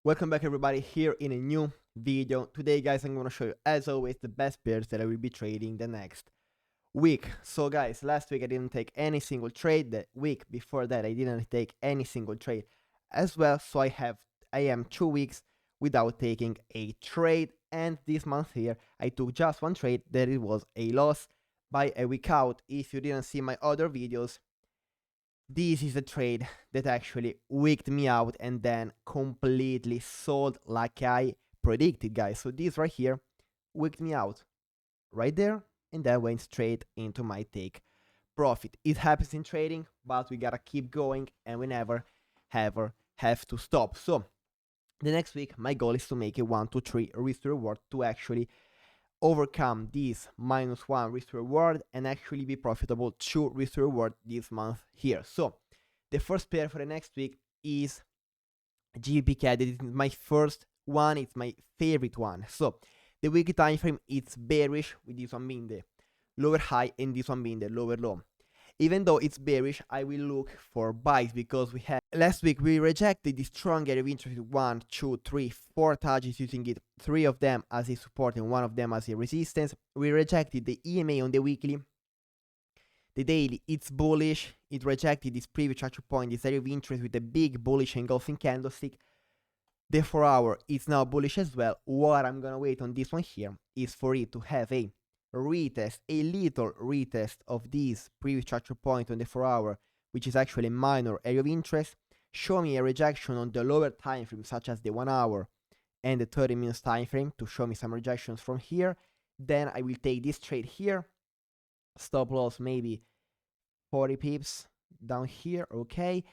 Welcome back everybody here in a new video. Today guys I'm going to show you as always the best pairs that I will be trading the next week. So guys, last week I didn't take any single trade. The week before that I didn't take any single trade as well. So I am 2 weeks without taking a trade, and this month here I took just one trade that it was a loss by a week out. If you didn't see my other videos, this is a trade that actually wicked me out and then completely sold like I predicted, guys. So this right here wicked me out right there, and then went straight into my take profit. It happens in trading, but we gotta keep going and we never ever have to stop. So the next week my goal is to make a 1 to 3 risk to reward to actually overcome this -1 risk to reward and actually be profitable 2 risk to reward this month here. So the first pair for the next week is GBP CAD. It is my first one, it's my favorite one. So the weekly time frame, it's bearish, with this one being the lower high and this one being the lower low. Even though it's bearish, I will look for buys because we had last week we rejected the strong area of interest with 1, 2, 3, 4 targets, using it 3 of them as a support and 1 of them as a resistance. We rejected the EMA on the weekly. The daily, it's bullish. It rejected this previous structure point, this area of interest, with a big bullish engulfing candlestick. The 4 hour, it's now bullish as well. What I'm gonna wait on this one here is for it to have a retest, a little retest of this previous structure point on the 4 hour, which is actually a minor area of interest. Show me a rejection on the lower time frame, such as the 1 hour and the 30 minutes time frame, to show me some rejections from here. Then I will take this trade here. Stop loss maybe 40 pips down here, okay,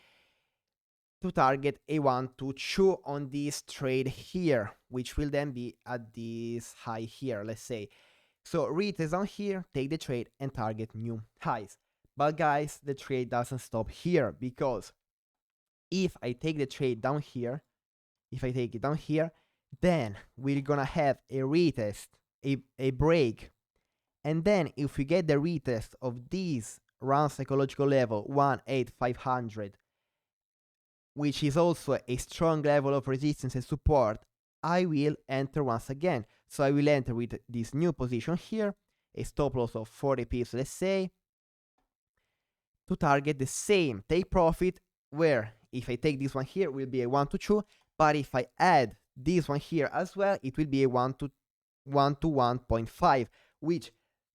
to target a 1 to 2 on this trade here, which will then be at this high here, let's say. So retest down here, take the trade and target new highs. But guys, the trade doesn't stop here, because if I take the trade down here, if I take it down here, then we're gonna have a retest, a break. And then if we get the retest of this round psychological level 18500, which is also a strong level of resistance and support, I will enter once again. So I will enter with this new position here, a stop loss of 40 pips, let's say, to target the same take profit, where if I take this one here, will be a 1 to 2, but if I add this one here as well, it will be a 1 to 1.5, which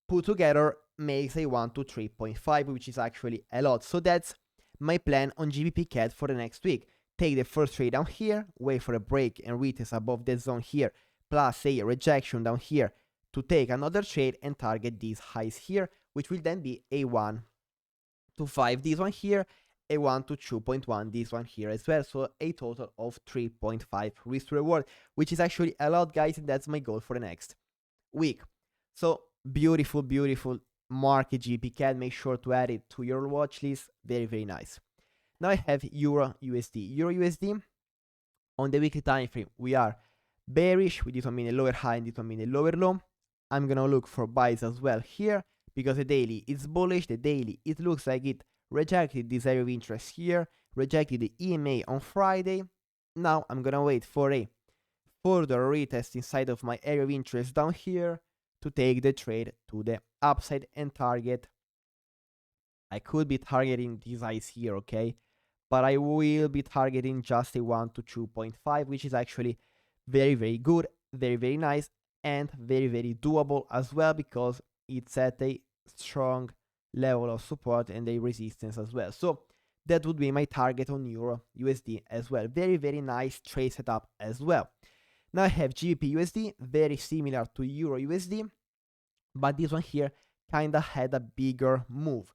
put together makes a 1 to 3.5, which is actually a lot. So that's my plan on GBP CAD for the next week. Take the first trade down here, wait for a break and retest above the zone here, plus a rejection down here to take another trade and target these highs here, which will then be a 1 to 5, this one here, a 1 to 2.1, this one here as well. So a total of 3.5 risk to reward, which is actually a lot, guys, and that's my goal for the next week. So beautiful market GBP CAD. Make sure to add it to your watch list. Very nice. Now I have Euro USD. Euro USD, on the weekly time frame, we are bearish, with this one being a lower high and this one being a lower low. I'm gonna look for buys as well here, because the daily is bullish. The daily, it looks like it rejected this area of interest here, rejected the EMA on Friday. Now I'm gonna wait for a further retest inside of my area of interest down here to take the trade to the upside and target. I could be targeting these highs here, okay, but I will be targeting just a 1 to 2.5, which is actually very good, very nice, and very doable as well, because it's at a strong level of support and a resistance as well. So that would be my target on Euro USD as well. Very nice trade setup as well. Now I have GBP USD, very similar to Euro USD, but this one here kinda had a bigger move.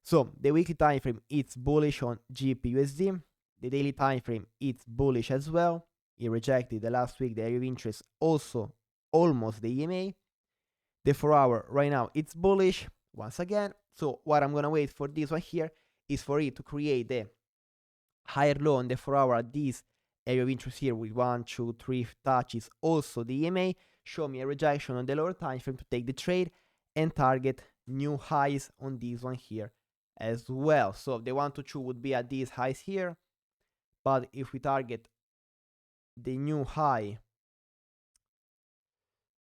So the weekly time frame, it's bullish on GBP USD. The daily time frame, it's bullish as well. It rejected the last week the area of interest, also almost the EMA. The 4 hour right now, it's bullish once again. So what I'm gonna wait for this one here is for it to create the higher low on the 4 hour at this area of interest here with 1, 2, 3 touches, also the EMA. Show me a rejection on the lower time frame to take the trade and target new highs on this one here as well. So the 1 to 2 would be at these highs here, but if we target the new high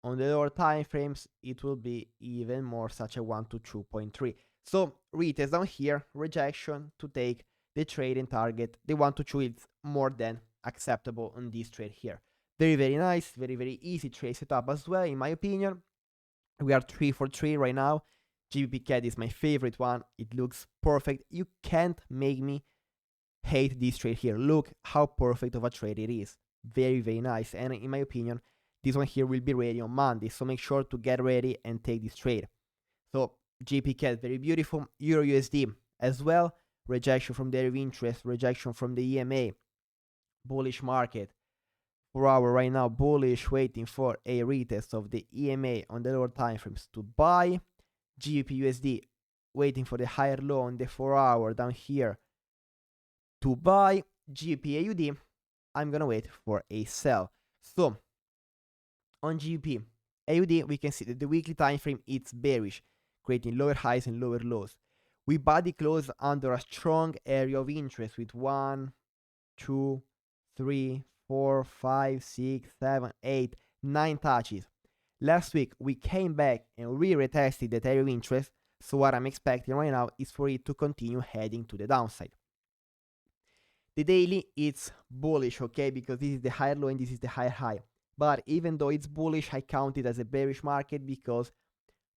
on the lower time frames, it will be even more such a 1 to 2.3. So retest down here, rejection to take the trade and target. The 1 to 2 is more than acceptable on this trade here. Very, very nice, very, very easy trade setup as well, in my opinion. We are 3 for 3 right now. GBP CAD is my favorite one. It looks perfect. You can't make me hate this trade here. Look how perfect of a trade it is. Very, very nice. And in my opinion, this one here will be ready on Monday. So make sure to get ready and take this trade. So GBP CAD, very beautiful. Euro USD as well. Rejection from the area of interest. Rejection from the EMA. Bullish market. 4 hour right now, bullish, waiting for a retest of the EMA on the lower time frames to buy. GBP USD waiting for the higher low on the 4 hour down here to buy. GBP AUD, I'm gonna wait for a sell. So on GBP AUD, we can see that the weekly time frame it's bearish, creating lower highs and lower lows. We body close under a strong area of interest with 1, 2, 3, 4, 5, 6, 7, 8, 9 touches. Last week we came back and we retested that area of interest, so what I'm expecting right now is for it to continue heading to the downside. The daily it's bullish, okay, because this is the higher low and this is the higher high. But even though it's bullish, I count it as a bearish market because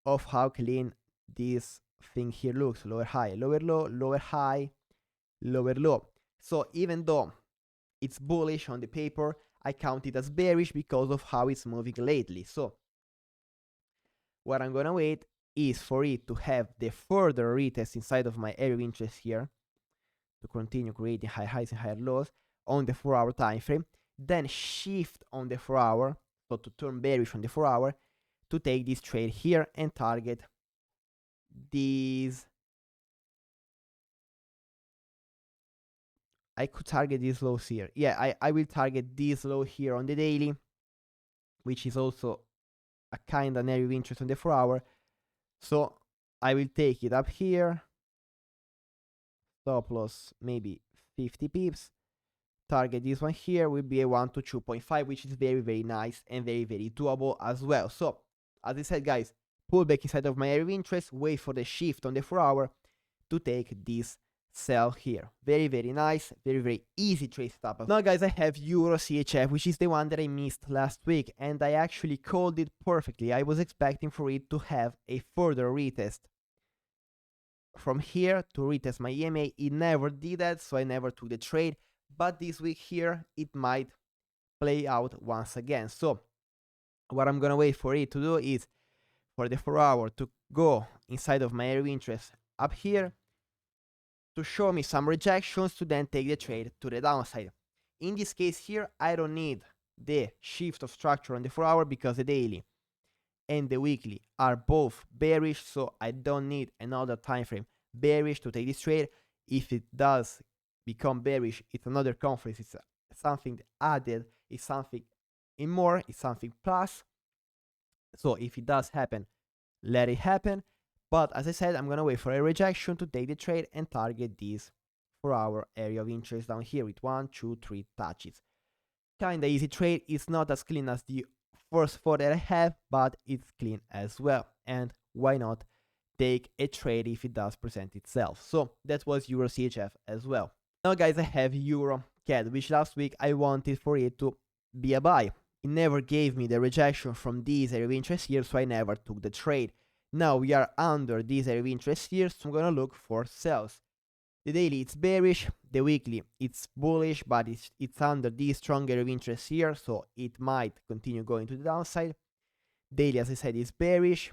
of how clean this thing here looks. Lower high, lower low, lower high, lower low. So even though it's bullish on the paper, I count it as bearish because of how it's moving lately. So what I'm gonna wait is for it to have the further retest inside of my area of interest here to continue creating high highs and higher lows on the 4 hour time frame, then shift on the 4 hour, so to turn bearish on the 4 hour, to take this trade here and target these. I could target these lows here. Yeah, I will target this low here on the daily, which is also a kind of area of interest on the 4 hour. So I will take it up here, stop loss maybe 50 pips. Target this one here will be a 1 to 2.5, which is very, very nice and very, very doable as well. So as I said, guys, pull back inside of my area of interest, wait for the shift on the 4 hour to take this sell here. Very, very nice, very, very easy trade setup. Now guys, I have Euro CHF, which is the one that I missed last week, and I actually called it perfectly. I was expecting for it to have a further retest from here to retest my EMA. It never did that, so I never took the trade. But this week here, it might play out once again. So what I'm gonna wait for it to do is for the 4 hour to go inside of my area of interest up here to show me some rejections to then take the trade to the downside. In this case here, I don't need the shift of structure on the 4 hour because the daily and the weekly are both bearish, so I don't need another time frame bearish to take this trade. If it does become bearish, it's another conference, it's something added, it's something in more, it's something plus. So if it does happen, let it happen. But as I said, I'm gonna wait for a rejection to take the trade and target this 4 hour area of interest down here with 1, 2, 3 touches. Kinda easy trade. It's not as clean as the first 4 that I have, but it's clean as well. And why not take a trade if it does present itself? So that was Euro CHF as well. Now guys, I have Euro CAD, which last week I wanted for it to be a buy. It never gave me the rejection from this area of interest here, so I never took the trade. Now we are under this area of interest here, so I'm gonna look for sells. The daily it's bearish, the weekly it's bullish, but it's under this strong area of interest here, so it might continue going to the downside. Daily, as I said, is bearish.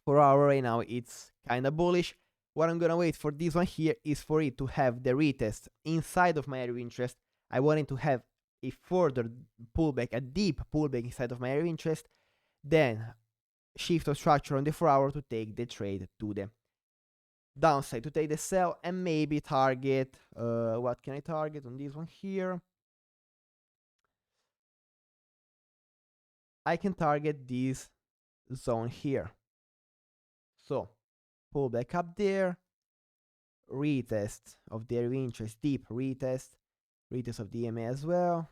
4 hour right now it's kinda bullish. What I'm gonna wait for this one here is for it to have the retest inside of my area of interest. I wanted to have a further pullback, a deep pullback inside of my area of interest, then shift of structure on the 4 hour to take the trade to the downside, to take the sell and maybe target, what can I target on this one here? I can target this zone here. So pull back up there, retest of the area of interest, deep retest of the EMA as well,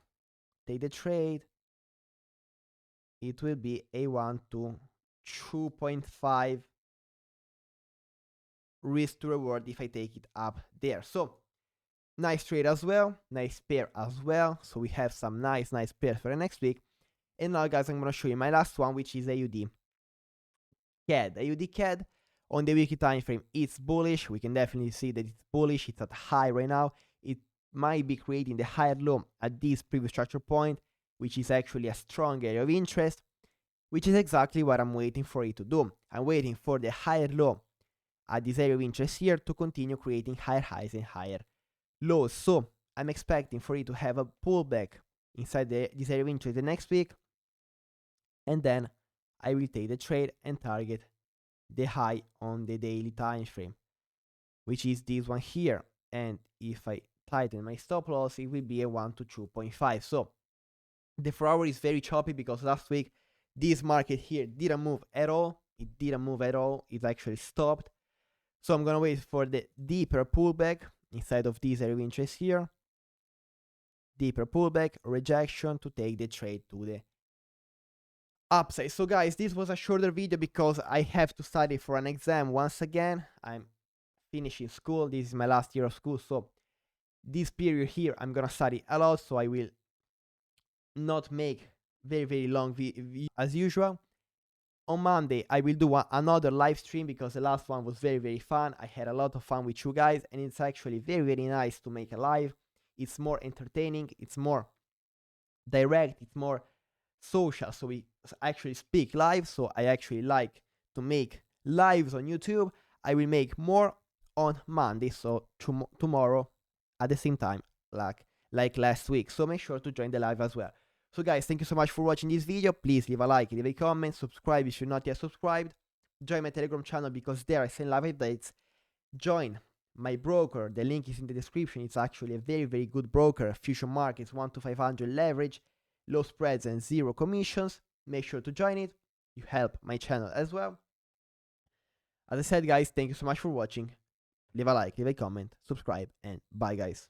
take the trade, it will be a 1 to 2.5 risk to reward if I take it up there. So nice trade as well, nice pair as well. So we have some nice pairs for the next week. And now, guys, I'm going to show you my last one, which is AUD CAD. AUD CAD on the weekly time frame, it's bullish. We can definitely see that it's bullish. It's at high right now. It might be creating the higher low at this previous structure point, which is actually a strong area of interest, which is exactly what I'm waiting for it to do. I'm waiting for the higher low at this area of interest here to continue creating higher highs and higher lows. So I'm expecting for it to have a pullback inside this area of interest the next week, and then I will take the trade and target the high on the daily time frame, which is this one here. And if I tighten my stop loss, it will be a 1 to 2.5. So the 4 hour is very choppy because last week this market here didn't move at all. It didn't move at all. It actually stopped. So I'm gonna wait for the deeper pullback inside of this area of interest here. Deeper pullback, rejection to take the trade to the upside. So guys, this was a shorter video because I have to study for an exam once again. I'm finishing school. This is my last year of school. So this period here, I'm gonna study a lot. So I will not make very long video as usual. On Monday, I will do another live stream because the last one was very fun. I had a lot of fun with you guys, and it's actually very nice to make a live. It's more entertaining, it's more direct, it's more social. So we actually speak live. So I actually like to make lives on YouTube. I will make more on Monday, so tomorrow at the same time, like last week. So make sure to join the live as well. So guys, thank you so much for watching this video. Please leave a like, leave a comment, subscribe if you're not yet subscribed. Join my Telegram channel because there I send live updates. Join my broker, the link is in the description. It's actually a very good broker. Future markets, 1 to 500 leverage, low spreads and 0 commissions. Make sure to join it. You help my channel as well. As I said, guys, thank you so much for watching. Leave a like, leave a comment, subscribe, and bye guys.